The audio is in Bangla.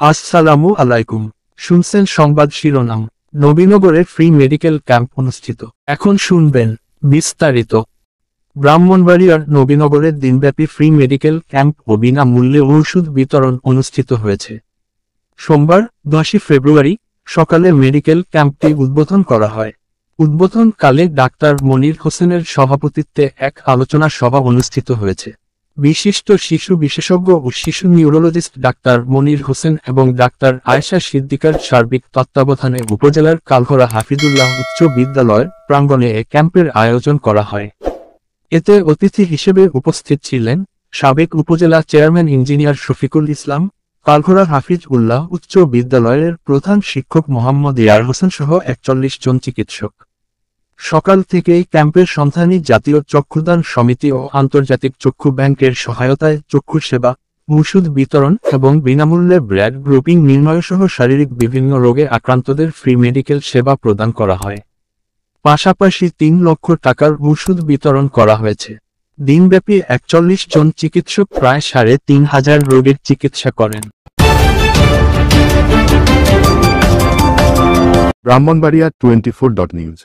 আসসালামু আলাইকুম। শুনছেন সংবাদ শিরোনাম। নবীনগরে ফ্রি মেডিকেল ক্যাম্প অনুষ্ঠিত। এখন শুনবেন বিস্তারিত। ব্রাহ্মণবাড়িয়ার নবীনগরে দিনব্যাপী ফ্রি মেডিকেল ক্যাম্প ও বিনামূল্যে ওষুধ বিতরণ অনুষ্ঠিত হয়েছে। সোমবার 10 ফেব্রুয়ারি সকালে মেডিকেল ক্যাম্পটি উদ্বোধন করা হয়। উদ্বোধনকালে ডাক্তার মনির হোসেনের সভাপতিত্বে এক আলোচনা সভা অনুষ্ঠিত হয়েছে। বিশিষ্ট শিশু বিশেষজ্ঞ ও শিশু নিউরোলজিস্ট ডাক্তার মনির হোসেন এবং ডাক্তার আয়েশা সিদ্দিকার সার্বিক তত্ত্বাবধানে উপজেলার কালঘোড়া হাফিজুল্লাহ উচ্চ বিদ্যালয় প্রাঙ্গণে এ ক্যাম্পের আয়োজন করা হয়। এতে অতিথি হিসেবে উপস্থিত ছিলেন সাবেক উপজেলা চেয়ারম্যান ইঞ্জিনিয়ার শফিকুল ইসলাম, কালঘোড়া হাফিজ উল্লাহ উচ্চ বিদ্যালয়ের প্রধান শিক্ষক মোহাম্মদ ইয়ার হোসেন সহ 41 জন চিকিৎসক। সকাল থেকেই ক্যাম্পের সন্ধানী জাতীয় চক্ষুদান সমিতি ও আন্তর্জাতিক চক্ষু ব্যাংকের সহায়তায় চক্ষু সেবা, ওষুধ বিতরণ এবং বিনামূল্যে ব্লাড গ্রুপিং নির্ণয়সহ শারীরিক বিভিন্ন রোগে আক্রান্তদের ফ্রি মেডিকেল সেবা প্রদান করা হয়। পাশাপাশি 3 লক্ষ টাকার ওষুধ বিতরণ করা হয়েছে। দিনব্যাপী 41 জন চিকিৎসক প্রায় 3500 রোগীর চিকিৎসা করেন। ব্রাহ্মণবাড়িয়া 24.নিউজ।